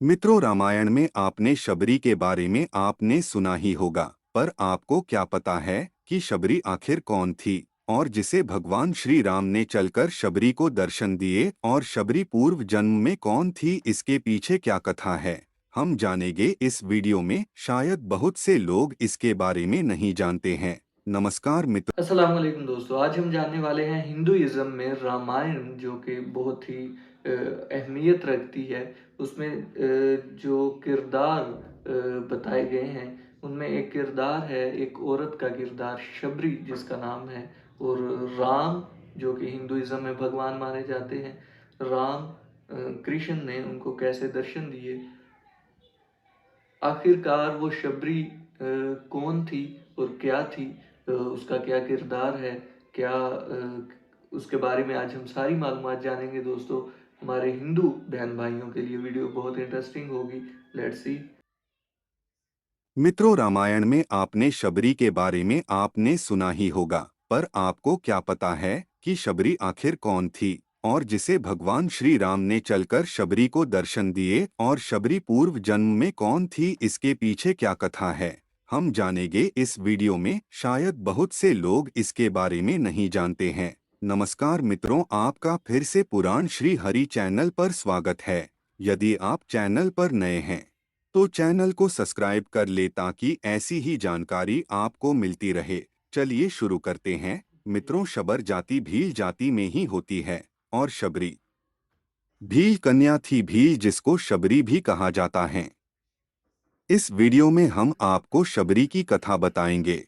मित्रों, रामायण में आपने शबरी के बारे में आपने सुना ही होगा, पर आपको क्या पता है कि शबरी आखिर कौन थी और जिसे भगवान श्री राम ने चलकर शबरी को दर्शन दिए, और शबरी पूर्व जन्म में कौन थी, इसके पीछे क्या कथा है, हम जानेंगे इस वीडियो में। शायद बहुत से लोग इसके बारे में नहीं जानते हैं। नमस्कार मित्रों। अस्सलाम वालेकुम दोस्तों, आज हम जानने वाले हैं हिंदुइज़्म में रामायण जो कि बहुत ही अहमियत रखती है। उसमें जो किरदार बताए गए हैं, उनमें एक किरदार है, एक औरत का किरदार शबरी जिसका नाम है, और राम जो कि हिंदुइज़्म में भगवान माने जाते हैं। राम कृष्ण ने उनको कैसे दर्शन दिए, आखिरकार वो शबरी कौन थी और क्या थी, उसका क्या किरदार है, क्या उसके बारे में आज हम सारी मालूमात जानेंगे दोस्तों। हमारे हिंदू बहन भाइयों के लिए वीडियो बहुत इंटरेस्टिंग होगी। Let's see. मित्रों, रामायण में आपने शबरी के बारे में आपने सुना ही होगा, पर आपको क्या पता है कि शबरी आखिर कौन थी और जिसे भगवान श्री राम ने चलकर शबरी को दर्शन दिए, और शबरी पूर्व जन्म में कौन थी, इसके पीछे क्या कथा है, हम जानेंगे इस वीडियो में। शायद बहुत से लोग इसके बारे में नहीं जानते हैं। नमस्कार मित्रों, आपका फिर से पुराण श्री हरि चैनल पर स्वागत है। यदि आप चैनल पर नए हैं तो चैनल को सब्सक्राइब कर ले ताकि ऐसी ही जानकारी आपको मिलती रहे। चलिए शुरू करते हैं। मित्रों, शबर जाति भील जाति में ही होती है और शबरी भील कन्या थी, भील जिसको शबरी भी कहा जाता है। इस वीडियो में हम आपको शबरी की कथा बताएंगे।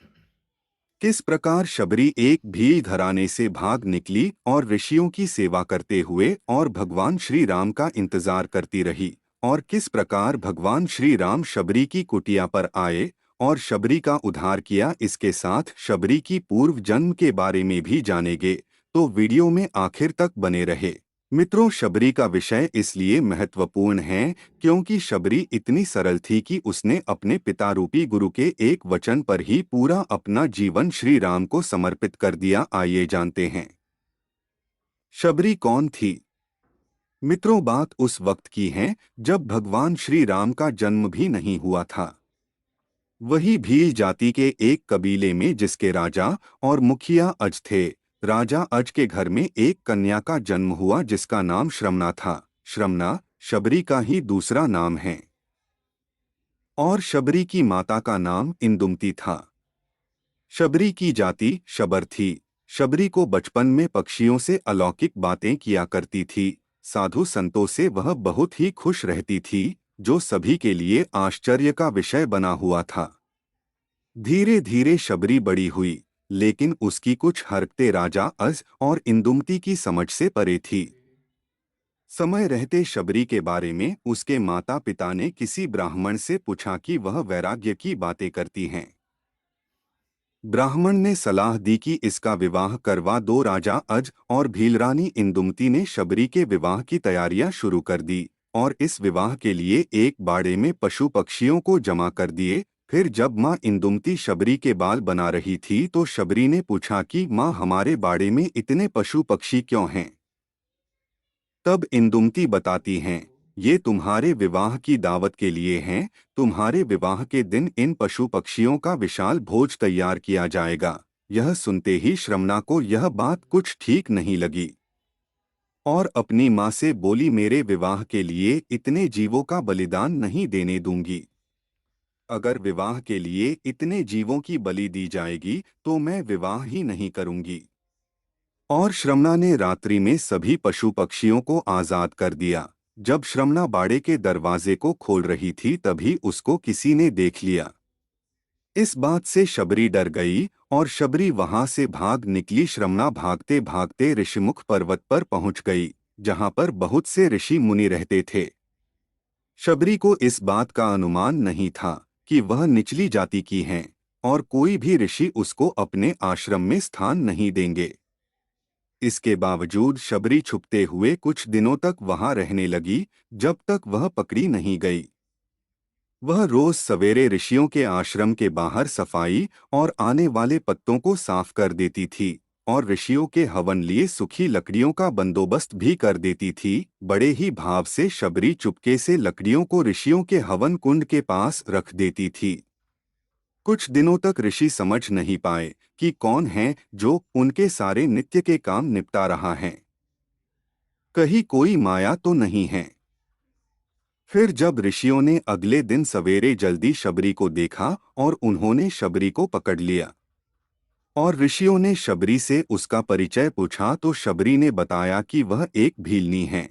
किस प्रकार शबरी एक भील घराने से भाग निकली और ऋषियों की सेवा करते हुए और भगवान श्री राम का इंतजार करती रही, और किस प्रकार भगवान श्री राम शबरी की कुटिया पर आए और शबरी का उद्धार किया। इसके साथ शबरी की पूर्व जन्म के बारे में भी जानेंगे, तो वीडियो में आखिर तक बने रहे। मित्रों, शबरी का विषय इसलिए महत्वपूर्ण है क्योंकि शबरी इतनी सरल थी कि उसने अपने पिता रूपी गुरु के एक वचन पर ही पूरा अपना जीवन श्री राम को समर्पित कर दिया। आइए जानते हैं शबरी कौन थी। मित्रों, बात उस वक्त की है जब भगवान श्री राम का जन्म भी नहीं हुआ था। वही भील जाति के एक कबीले में जिसके राजा और मुखिया अज थे। राजा अज के घर में एक कन्या का जन्म हुआ जिसका नाम श्रमना था। श्रमना शबरी का ही दूसरा नाम है, और शबरी की माता का नाम इंदुमती था। शबरी की जाति शबर थी। शबरी को बचपन में पक्षियों से अलौकिक बातें किया करती थी। साधु संतों से वह बहुत ही खुश रहती थी, जो सभी के लिए आश्चर्य का विषय बना हुआ था। धीरे धीरे शबरी बड़ी हुई, लेकिन उसकी कुछ हरकतें राजा अज और इंदुमती की समझ से परे थी। समय रहते शबरी के बारे में उसके माता पिता ने किसी ब्राह्मण से पूछा कि वह वैराग्य की बातें करती हैं। ब्राह्मण ने सलाह दी कि इसका विवाह करवा दो। राजा अज और भीलरानी इंदुमती ने शबरी के विवाह की तैयारियां शुरू कर दी और इस विवाह के लिए एक बाड़े में पशु पक्षियों को जमा कर दिए। फिर जब माँ इंदुमती शबरी के बाल बना रही थी तो शबरी ने पूछा कि माँ, हमारे बाड़े में इतने पशु पक्षी क्यों हैं? तब इंदुमती बताती हैं, ये तुम्हारे विवाह की दावत के लिए हैं। तुम्हारे विवाह के दिन इन पशु पक्षियों का विशाल भोज तैयार किया जाएगा। यह सुनते ही श्रमणा को यह बात कुछ ठीक नहीं लगी और अपनी माँ से बोली, मेरे विवाह के लिए इतने जीवों का बलिदान नहीं देने दूंगी। अगर विवाह के लिए इतने जीवों की बलि दी जाएगी तो मैं विवाह ही नहीं करूंगी। और श्रमणा ने रात्रि में सभी पशु पक्षियों को आजाद कर दिया। जब श्रमणा बाड़े के दरवाजे को खोल रही थी तभी उसको किसी ने देख लिया। इस बात से शबरी डर गई और शबरी वहां से भाग निकली। श्रमणा भागते भागते ऋषिमुख पर्वत पर पहुंच गई, जहां पर बहुत से ऋषि मुनि रहते थे। शबरी को इस बात का अनुमान नहीं था कि वह निचली जाति की हैं और कोई भी ऋषि उसको अपने आश्रम में स्थान नहीं देंगे। इसके बावजूद शबरी छुपते हुए कुछ दिनों तक वहां रहने लगी, जब तक वह पकड़ी नहीं गई। वह रोज सवेरे ऋषियों के आश्रम के बाहर सफाई और आने वाले पत्तों को साफ कर देती थी और ऋषियों के हवन लिए सूखी लकड़ियों का बंदोबस्त भी कर देती थी। बड़े ही भाव से शबरी चुपके से लकड़ियों को ऋषियों के हवन कुंड के पास रख देती थी। कुछ दिनों तक ऋषि समझ नहीं पाए कि कौन है जो उनके सारे नित्य के काम निपटा रहा है। कहीं कोई माया तो नहीं है। फिर जब ऋषियों ने अगले दिन सवेरे जल्दी शबरी को देखा और उन्होंने शबरी को पकड़ लिया और ऋषियों ने शबरी से उसका परिचय पूछा तो शबरी ने बताया कि वह एक भीलनी है।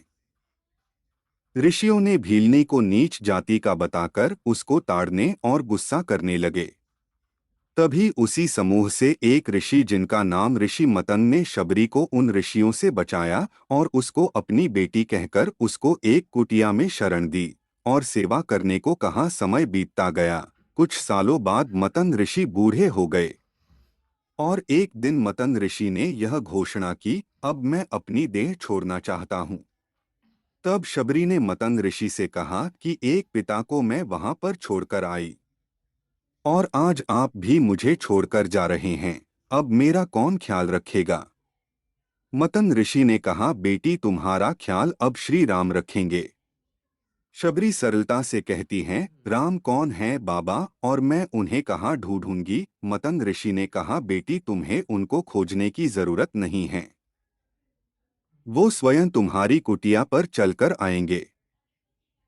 ऋषियों ने भीलनी को नीच जाति का बताकर उसको ताड़ने और गुस्सा करने लगे। तभी उसी समूह से एक ऋषि जिनका नाम ऋषि मतंग ने शबरी को उन ऋषियों से बचाया और उसको अपनी बेटी कहकर उसको एक कुटिया में शरण दी और सेवा करने को कहा। समय बीतता गया। कुछ सालों बाद मतंग ऋषि बूढ़े हो गए और एक दिन मतंग ऋषि ने यह घोषणा की, अब मैं अपनी देह छोड़ना चाहता हूँ। तब शबरी ने मतंग ऋषि से कहा कि एक पिता को मैं वहां पर छोड़कर आई और आज आप भी मुझे छोड़कर जा रहे हैं। अब मेरा कौन ख्याल रखेगा? मतंग ऋषि ने कहा, बेटी तुम्हारा ख्याल अब श्री राम रखेंगे। शबरी सरलता से कहती हैं, राम कौन है बाबा और मैं उन्हें कहाँ ढूंढूंगी? मतंग ऋषि ने कहा, बेटी तुम्हें उनको खोजने की जरूरत नहीं है, वो स्वयं तुम्हारी कुटिया पर चलकर आएंगे।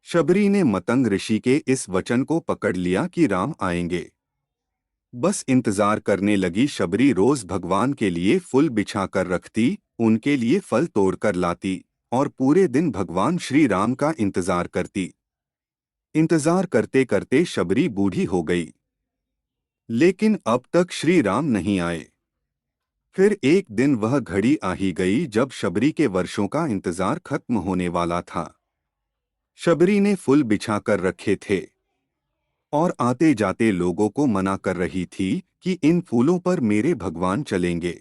शबरी ने मतंग ऋषि के इस वचन को पकड़ लिया कि राम आएंगे। बस इंतजार करने लगी। शबरी रोज भगवान के लिए फूल बिछा कर रखती, उनके लिए फल तोड़कर लाती और पूरे दिन भगवान श्री राम का इंतजार करती। इंतजार करते करते शबरी बूढ़ी हो गई, लेकिन अब तक श्री राम नहीं आए। फिर एक दिन वह घड़ी आ ही गई जब शबरी के वर्षों का इंतजार खत्म होने वाला था। शबरी ने फूल बिछा कर रखे थे और आते जाते लोगों को मना कर रही थी कि इन फूलों पर मेरे भगवान चलेंगे।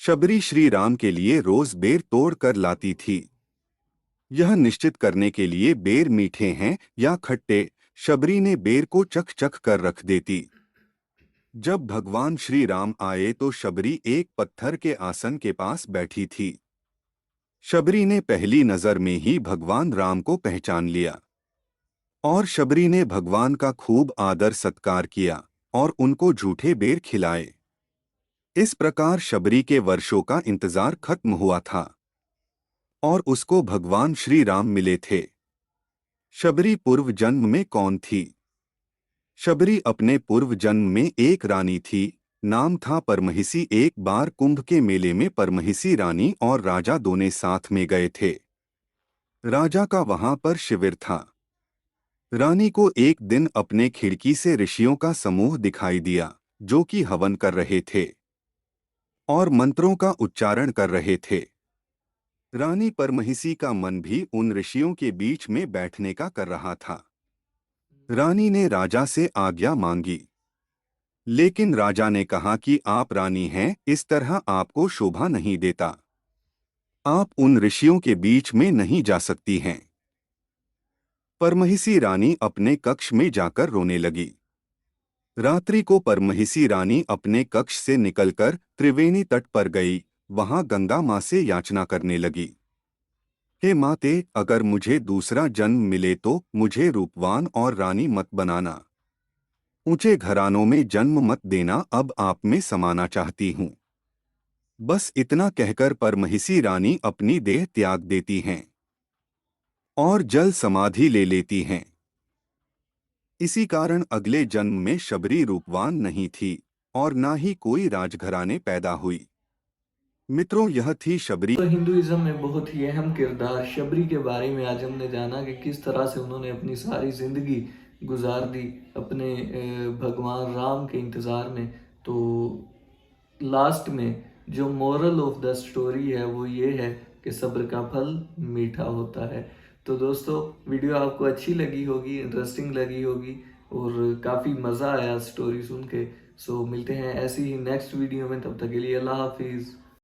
शबरी श्री राम के लिए रोज बेर तोड़ कर लाती थी, यह निश्चित करने के लिए बेर मीठे हैं या खट्टे। शबरी ने बेर को चख चख कर रख देती। जब भगवान श्री राम आए तो शबरी एक पत्थर के आसन के पास बैठी थी। शबरी ने पहली नजर में ही भगवान राम को पहचान लिया और शबरी ने भगवान का खूब आदर सत्कार किया और उनको झूठे बेर खिलाए। इस प्रकार शबरी के वर्षों का इंतजार खत्म हुआ था और उसको भगवान श्री राम मिले थे। शबरी पूर्व जन्म में कौन थी? शबरी अपने पूर्व जन्म में एक रानी थी, नाम था परमहिसी। एक बार कुंभ के मेले में परमहिसी रानी और राजा दोनों साथ में गए थे। राजा का वहां पर शिविर था। रानी को एक दिन अपने खिड़की से ऋषियों का समूह दिखाई दिया जो कि हवन कर रहे थे और मंत्रों का उच्चारण कर रहे थे। रानी परमहिसी का मन भी उन ऋषियों के बीच में बैठने का कर रहा था। रानी ने राजा से आज्ञा मांगी, लेकिन राजा ने कहा कि आप रानी हैं, इस तरह आपको शोभा नहीं देता, आप उन ऋषियों के बीच में नहीं जा सकती हैं। परमहिसी रानी अपने कक्ष में जाकर रोने लगी। रात्रि को परमहिसी रानी अपने कक्ष से निकलकर त्रिवेणी तट पर गई। वहां गंगा मां से याचना करने लगी, हे माते, अगर मुझे दूसरा जन्म मिले तो मुझे रूपवान और रानी मत बनाना, ऊंचे घरानों में जन्म मत देना, अब आप में समाना चाहती हूँ। बस इतना कहकर परमहिसी रानी अपनी देह त्याग देती हैं और जल समाधि ले लेती हैं। इसी कारण अगले जन्म में शबरी रूपवान नहीं थी और ना ही कोई राजघराने पैदा हुई। मित्रों, यह थी शबरी। तो हिंदुइज्म में बहुत ही अहम किरदार शबरी के बारे में आज हमने जाना कि किस तरह से उन्होंने अपनी सारी ज़िंदगी गुजार दी अपने भगवान राम के इंतज़ार में। तो लास्ट में जो मोरल ऑफ द स्टोरी है वो ये है कि सब्र का फल मीठा होता है। तो दोस्तों, वीडियो आपको अच्छी लगी होगी, इंटरेस्टिंग लगी होगी और काफ़ी मज़ा आया स्टोरी सुन के। सो मिलते हैं ऐसी ही नेक्स्ट वीडियो में, तब तक के लिए अल्लाह हाफिज़।